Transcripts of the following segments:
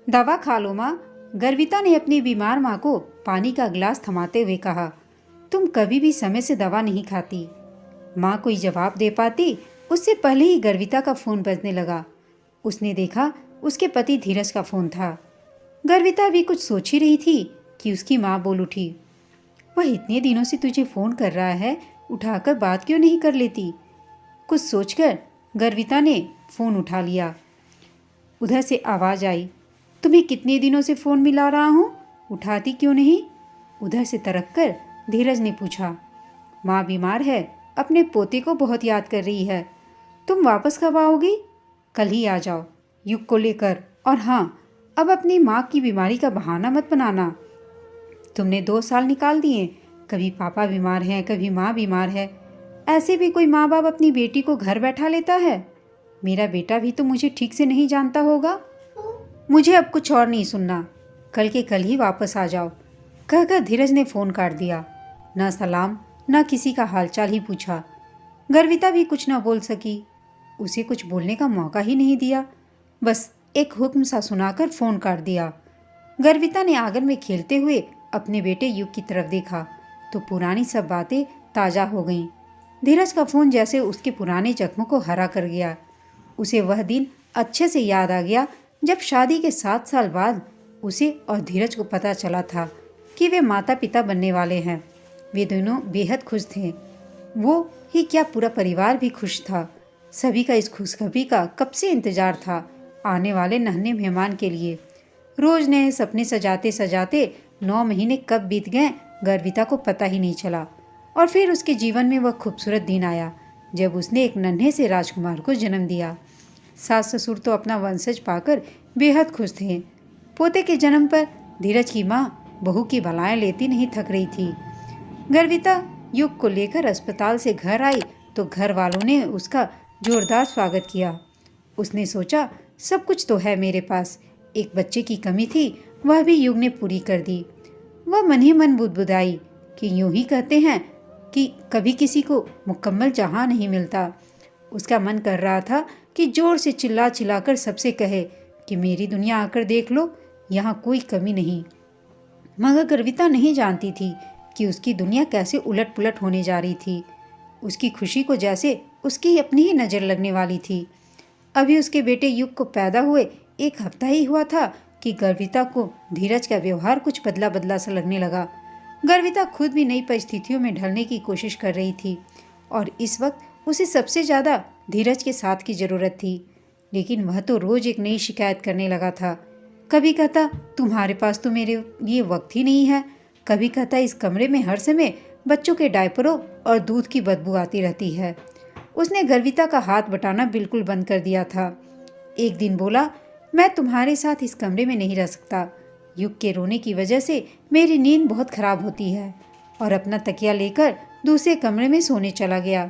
दवा खा लो माँ। गर्विता ने अपनी बीमार माँ को पानी का गिलास थमाते हुए कहा। तुम कभी भी समय से दवा नहीं खाती। माँ कोई जवाब दे पाती उससे पहले ही गर्विता का फ़ोन बजने लगा। उसने देखा उसके पति धीरज का फ़ोन था। गर्विता भी कुछ सोच ही रही थी कि उसकी माँ बोल उठी। वह इतने दिनों से तुझे फ़ोन कर रहा है, उठाकर बात क्यों नहीं कर लेती? कुछ सोचकर गर्विता ने फ़ोन उठा लिया। उधर से आवाज़ आई, तुम्हें कितने दिनों से फ़ोन मिला रहा हूँ, उठाती क्यों नहीं? उधर से तरक कर धीरज ने पूछा। माँ बीमार है, अपने पोते को बहुत याद कर रही है। तुम वापस कब आओगी? कल ही आ जाओ, युग को लेकर। और हाँ, अब अपनी माँ की बीमारी का बहाना मत बनाना। तुमने 2 साल निकाल दिए, कभी पापा बीमार हैं, कभी माँ बीमार है। ऐसे भी कोई माँ बाप अपनी बेटी को घर बैठा लेता है? मेरा बेटा भी तो मुझे ठीक से नहीं जानता होगा। मुझे अब कुछ और नहीं सुनना, कल के कल ही वापस आ जाओ, कहकर धीरज ने फ़ोन काट दिया। न सलाम न किसी का हालचाल ही पूछा। गर्विता भी कुछ न बोल सकी, उसे कुछ बोलने का मौका ही नहीं दिया। बस एक हुक्म सा सुनाकर फ़ोन काट दिया। गर्विता ने आंगन में खेलते हुए अपने बेटे युग की तरफ देखा तो पुरानी सब बातें ताज़ा हो गईं। धीरज का फ़ोन जैसे उसके पुराने जख्मों को हरा कर गया। उसे वह दिन अच्छे से याद आ गया जब शादी के 7 साल बाद उसे और धीरज को पता चला था कि वे माता पिता बनने वाले हैं। वे दोनों बेहद खुश थे। वो ही क्या, पूरा परिवार भी खुश था। सभी का इस खुशखबरी का कब से इंतजार था, आने वाले नन्हे मेहमान के लिए। रोज नए सपने सजाते सजाते 9 महीने कब बीत गए गर्विता को पता ही नहीं चला। और फिर उसके जीवन में वह खूबसूरत दिन आया जब उसने एक नन्हे से राजकुमार को जन्म दिया। सास ससुर तो अपना वंशज पाकर बेहद खुश थे। पोते के जन्म पर धीरज की माँ बहू की भलाएं लेती नहीं थक रही थी। गर्विता युग को लेकर अस्पताल से घर आई तो घर वालों ने उसका जोरदार स्वागत किया। उसने सोचा, सब कुछ तो है मेरे पास, एक बच्चे की कमी थी, वह भी युग ने पूरी कर दी। वह मन ही मन बुदबुदाई कि यूं ही कहते हैं कि कभी किसी को मुकम्मल जहां नहीं मिलता। उसका मन कर रहा था कि जोर से चिल्ला चिल्लाकर सबसे कहे कि मेरी दुनिया आकर देख लो, यहाँ कोई कमी नहीं। मगर गर्विता नहीं जानती थी कि उसकी दुनिया कैसे उलट पुलट होने जा रही थी। उसकी खुशी को जैसे उसकी अपनी ही नज़र लगने वाली थी। अभी उसके बेटे युग को पैदा हुए 1 हफ्ता ही हुआ था कि गर्विता को धीरज का व्यवहार कुछ बदला बदला सा लगने लगा। गर्विता खुद भी नई परिस्थितियों में ढलने की कोशिश कर रही थी और इस वक्त उसे सबसे ज़्यादा धीरज के साथ की ज़रूरत थी। लेकिन वह तो रोज़ एक नई शिकायत करने लगा था। कभी कहता, तुम्हारे पास तो मेरे लिए वक्त ही नहीं है। कभी कहता, इस कमरे में हर समय बच्चों के डायपरों और दूध की बदबू आती रहती है। उसने गर्विता का हाथ बटाना बिल्कुल बंद कर दिया था। एक दिन बोला, मैं तुम्हारे साथ इस कमरे में नहीं रह सकता। युग के रोने की वजह से मेरी नींद बहुत खराब होती है। और अपना तकिया लेकर दूसरे कमरे में सोने चला गया।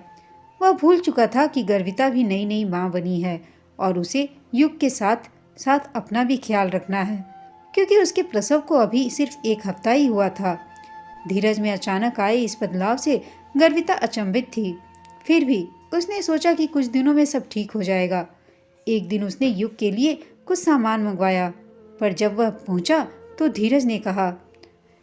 वह भूल चुका था कि गर्विता भी नई नई माँ बनी है और उसे युग के साथ साथ अपना भी ख्याल रखना है, क्योंकि उसके प्रसव को अभी सिर्फ 1 हफ्ता ही हुआ था। धीरज में अचानक आए इस बदलाव से गर्विता अचंभित थी। फिर भी उसने सोचा कि कुछ दिनों में सब ठीक हो जाएगा। एक दिन उसने युग के लिए कुछ सामान मंगवाया, पर जब वह पहुंचा तो धीरज ने कहा,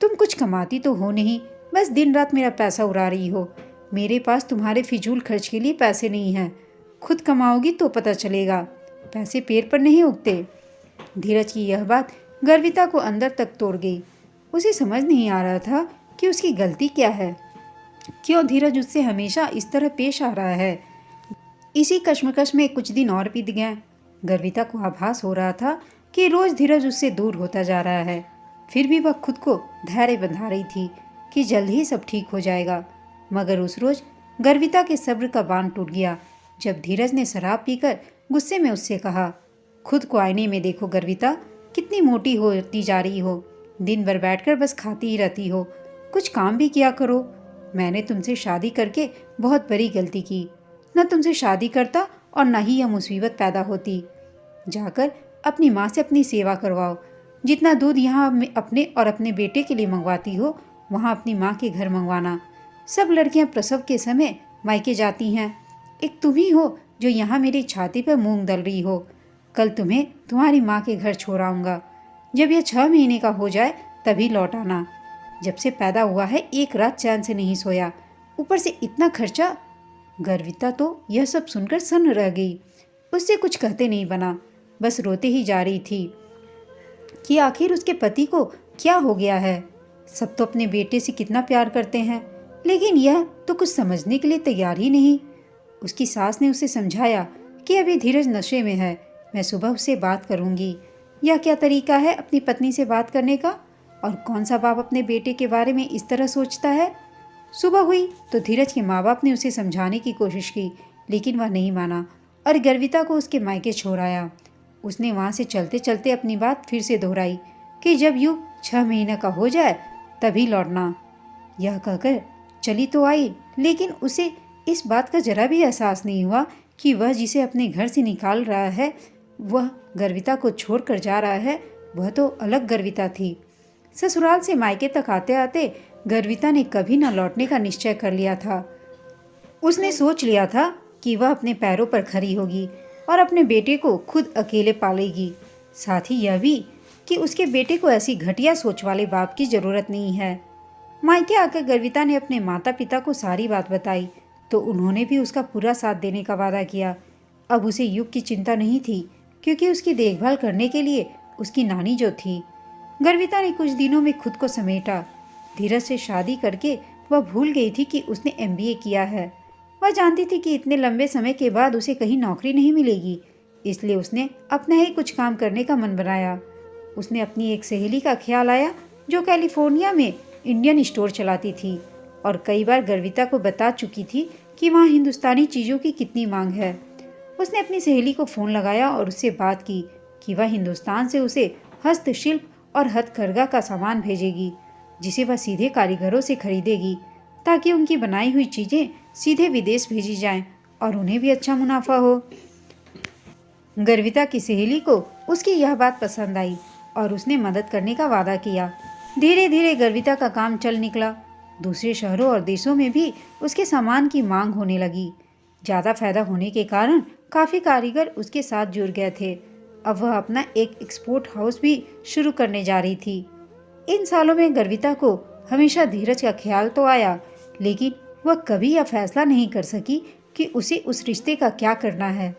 तुम कुछ कमाती तो हो नहीं, बस दिन रात मेरा पैसा उड़ा रही हो। मेरे पास तुम्हारे फिजूल खर्च के लिए पैसे नहीं हैं। खुद कमाओगी तो पता चलेगा, पैसे पेड़ पर नहीं उगते। धीरज की यह बात गर्विता को अंदर तक तोड़ गई। उसे समझ नहीं आ रहा था कि उसकी गलती क्या है, क्यों धीरज उससे हमेशा इस तरह पेश आ रहा है। इसी कश्मकश में कुछ दिन और बीत गए। गर्विता को आभास हो रहा था कि रोज धीरज उससे दूर होता जा रहा है। फिर भी वह खुद को धैर्य बंधा रही थी कि जल्द ही सब ठीक हो जाएगा। मगर उस रोज गर्विता के सब्र का बांध टूट गया जब धीरज ने शराब पीकर गुस्से में उससे कहा, खुद को आईने में देखो गर्विता, कितनी मोटी होती जा रही हो। दिन भर बैठकर बस खाती ही रहती हो, कुछ काम भी किया करो। मैंने तुमसे शादी करके बहुत बड़ी गलती की। न तुमसे शादी करता और न ही यह मुसीबत पैदा होती। जाकर अपनी माँ से अपनी सेवा करवाओ। जितना दूध यहाँ अपने और अपने बेटे के लिए मंगवाती हो, वहाँ अपनी माँ के घर मंगवाना। सब लड़कियाँ प्रसव के समय मायके जाती हैं, एक तुम ही हो जो यहाँ मेरी छाती पर मूंग दल रही हो। कल तुम्हें तुम्हारी माँ के घर छोड़ आऊँगा। जब यह 6 महीने का हो जाए तभी लौट आना। जब से पैदा हुआ है एक रात चैन से नहीं सोया, ऊपर से इतना खर्चा। गर्विता तो यह सब सुनकर सन्न रह गई। उससे कुछ कहते नहीं बना, बस रोते ही जा रही थी कि आखिर उसके पति को क्या हो गया है। सब तो अपने बेटे से कितना प्यार करते हैं, लेकिन यह तो कुछ समझने के लिए तैयार ही नहीं। उसकी सास ने उसे समझाया कि अभी धीरज नशे में है, मैं सुबह उससे बात करूंगी। यह क्या तरीका है अपनी पत्नी से बात करने का? और कौन सा बाप अपने बेटे के बारे में इस तरह सोचता है? सुबह हुई तो धीरज के माँ बाप ने उसे समझाने की कोशिश की, लेकिन वह नहीं माना और गर्विता को उसके मायके छोड़ आया। उसने वहाँ से चलते चलते अपनी बात फिर से दोहराई कि जब युग 6 महीने का हो जाए तभी लौटना। यह कहकर चली तो आई, लेकिन उसे इस बात का जरा भी एहसास नहीं हुआ कि वह जिसे अपने घर से निकाल रहा है, वह गर्विता को छोड़ कर जा रहा है, वह तो अलग गर्विता थी। ससुराल से मायके तक आते आते गर्विता ने कभी न लौटने का निश्चय कर लिया था। उसने सोच लिया था कि वह अपने पैरों पर खड़ी होगी और अपने बेटे को खुद अकेले पालेगी। साथ ही यह भी कि उसके बेटे को ऐसी घटिया सोच वाले बाप की ज़रूरत नहीं है। मायके आकर गर्विता ने अपने माता पिता को सारी बात बताई तो उन्होंने भी उसका पूरा साथ देने का वादा किया। अब उसे युग की चिंता नहीं थी, क्योंकि उसकी देखभाल करने के लिए उसकी नानी जो थी। गर्विता ने कुछ दिनों में खुद को समेटा। धीरज से शादी करके वह भूल गई थी कि उसने MBA किया है। वह जानती थी कि इतने लंबे समय के बाद उसे कहीं नौकरी नहीं मिलेगी, इसलिए उसने अपना ही कुछ काम करने का मन बनाया। उसने अपनी एक सहेली का ख्याल आया जो कैलिफोर्निया में इंडियन स्टोर चलाती थी और कई बार गर्विता को बता चुकी थी कि वहाँ हिंदुस्तानी चीज़ों की कितनी मांग है। उसने अपनी सहेली को फ़ोन लगाया और उससे बात की कि वह हिंदुस्तान से उसे हस्तशिल्प और हथकरघा का सामान भेजेगी, जिसे वह सीधे कारीगरों से खरीदेगी, ताकि उनकी बनाई हुई चीज़ें सीधे विदेश भेजी जाएं और उन्हें भी अच्छा मुनाफा हो। गर्विता की सहेली को उसकी यह बात पसंद आई और उसने मदद करने का वादा किया। धीरे धीरे गर्विता का काम चल निकला। दूसरे शहरों और देशों में भी उसके सामान की मांग होने लगी। ज़्यादा फायदा होने के कारण काफ़ी कारीगर उसके साथ जुड़ गए थे। अब वह अपना एक एक्सपोर्ट हाउस भी शुरू करने जा रही थी। इन सालों में गर्विता को हमेशा धीरज का ख्याल तो आया, लेकिन वह कभी यह फैसला नहीं कर सकी कि उसे उस रिश्ते का क्या करना है।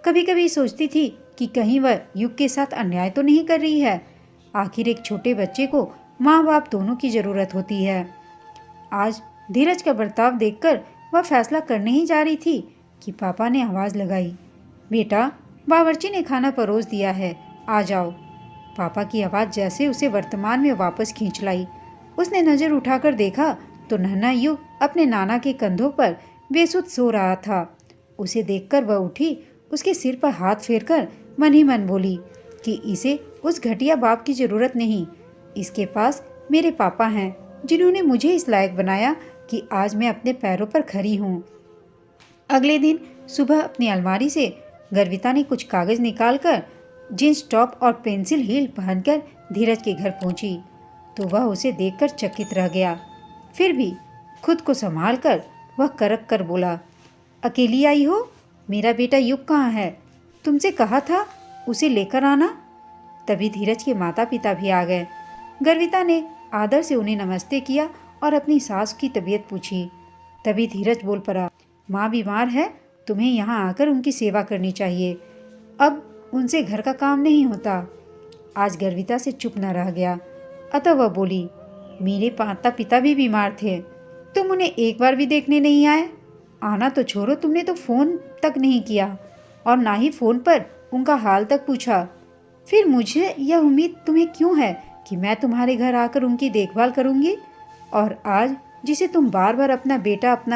कभी कभी सोचती थी कि कहीं वह युग के साथ अन्याय तो नहीं कर रही है। आखिर एक छोटे बच्चे को माँ बाप दोनों की ज़रूरत होती है। आज धीरज का बर्ताव देखकर वह फैसला करने ही जा रही थी कि पापा ने आवाज़ लगाई, बेटा बावर्ची ने खाना परोस दिया है, आ जाओ। पापा की आवाज़ जैसे उसे वर्तमान में वापस खींच लाई। उसने नज़र उठाकर देखा तो नन्हा युग अपने नाना के कंधों पर बेसुध सो रहा था। उसे देखकर वह उठी, उसके सिर पर हाथ फेरकर मन ही मन बोली कि इसे उस घटिया बाप की ज़रूरत नहीं, इसके पास मेरे पापा हैं जिन्होंने मुझे इस लायक बनाया कि आज मैं अपने पैरों पर खड़ी हूँ। अगले दिन सुबह अपनी अलमारी से गर्विता ने कुछ कागज़ निकालकर जींस टॉप और पेंसिल हील पहनकर धीरज के घर पहुंची तो वह उसे देखकर चकित रह गया। फिर भी खुद को संभाल कर वह करक कर बोला, अकेली आई हो? मेरा बेटा युग कहाँ है? तुमसे कहा था उसे लेकर आना। तभी धीरज के माता पिता भी आ गए। गर्विता ने आदर से उन्हें नमस्ते किया और अपनी सास की तबीयत पूछी। तभी धीरज बोल पड़ा, माँ बीमार है, तुम्हें यहाँ आकर उनकी सेवा करनी चाहिए। अब उनसे घर का काम नहीं होता। आज गर्विता से चुप न रह गया, अतः वह बोली, मेरे माता पिता भी बीमार थे, तुम उन्हें एक बार भी देखने नहीं आए। आना तो छोड़ो, तुमने तो फ़ोन तक नहीं किया और ना ही फ़ोन पर उनका हाल तक पूछा। फिर मुझे यह उम्मीद तुम्हें क्यों है कि मैं तुम्हारे घर आकर उनकी देखभाल करूंगी? और आज जिसे तुम बार बार अपना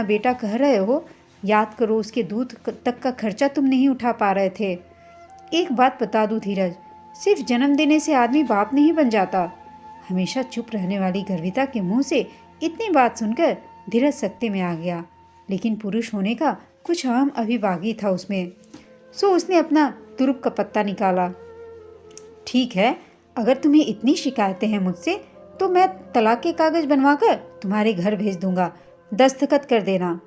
बेटा कह रहे हो, याद करो उसके दूध तक का खर्चा तुम नहीं उठा पा रहे थे। एक बात बता दूं धीरज, सिर्फ जन्म देने से आदमी बाप नहीं बन जाता। हमेशा चुप रहने वाली गर्विता के मुंह से इतनी बात सुनकर धीरज सत्ते में आ गया, लेकिन पुरुष होने का कुछ अहम अभी बाकी था उसमें। सो उसने अपना तुरुप का पत्ता निकाला। ठीक है, अगर तुम्हें इतनी शिकायतें हैं मुझसे तो मैं तलाक के कागज़ बनवाकर तुम्हारे घर भेज दूंगा, दस्तखत कर देना।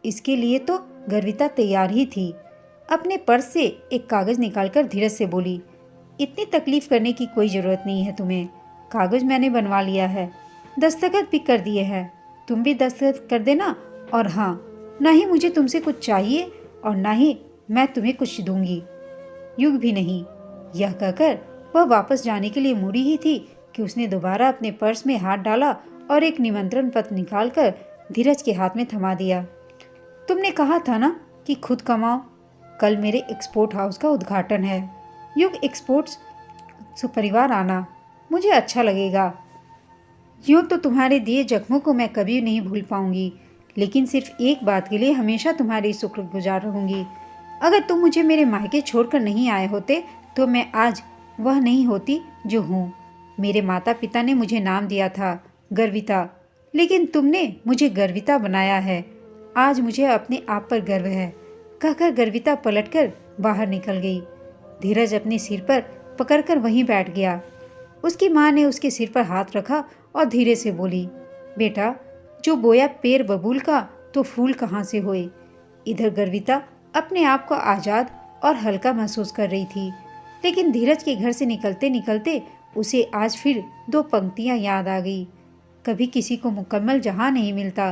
इसके लिए तो गर्विता तैयार ही थी। अपने पर्स से एक कागज़ निकालकर धीरज से बोली, इतनी तकलीफ करने की कोई ज़रूरत नहीं है तुम्हें। कागज़ मैंने बनवा लिया है, दस्तखत भी कर दिए हैं। तुम भी दस्तखत कर देना। और हाँ, ना ही मुझे तुमसे कुछ चाहिए और ना ही मैं तुम्हें कुछ दूंगी, युग भी नहीं। यह कहकर वह वापस जाने के लिए मुड़ी ही थी कि उसने दोबारा अपने पर्स में हाथ डाला और एक निमंत्रण पत्र निकालकर धीरज के हाथ में थमा दिया। तुमने कहा था ना कि खुद कमाओ। कल मेरे एक्सपोर्ट हाउस का उद्घाटन है। युग एक्सपोर्ट्स परिवार आना, मुझे अच्छा लगेगा। यूँ तो तुम्हारे दिए जख्मों को मैं कभी नहीं भूल पाऊंगी, लेकिन सिर्फ एक बात के लिए हमेशा तुम्हारी शुक्रगुजार रहूंगी। अगर तुम मुझे मेरे मायके छोड़कर नहीं आए होते तो मैं आज वह नहीं होती जो हूँ। मेरे माता पिता ने मुझे नाम दिया था गर्विता, लेकिन तुमने मुझे गर्विता बनाया है। आज मुझे अपने आप पर गर्व है, कहकर गर्विता पलटकर बाहर निकल गई। धीरज अपने सिर पर पकड़कर वहीं बैठ गया। उसकी माँ ने उसके सिर पर हाथ रखा और धीरे से बोली, बेटा, जो बोया पेड़ बबूल का तो फूल कहाँ से होए। इधर गर्विता अपने आप को आज़ाद और हल्का महसूस कर रही थी, लेकिन धीरज के घर से निकलते निकलते उसे आज फिर दो पंक्तियाँ याद आ गई। कभी किसी को मुकम्मल जहाँ नहीं मिलता,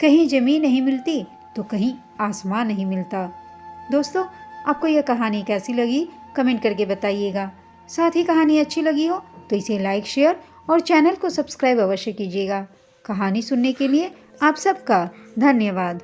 कहीं ज़मीन नहीं मिलती तो कहीं आसमान नहीं मिलता। दोस्तों, आपको यह कहानी कैसी लगी कमेंट करके बताइएगा। साथ ही कहानी अच्छी लगी हो तो इसे लाइक, शेयर और चैनल को सब्सक्राइब अवश्य कीजिएगा। कहानी सुनने के लिए आप सबका धन्यवाद।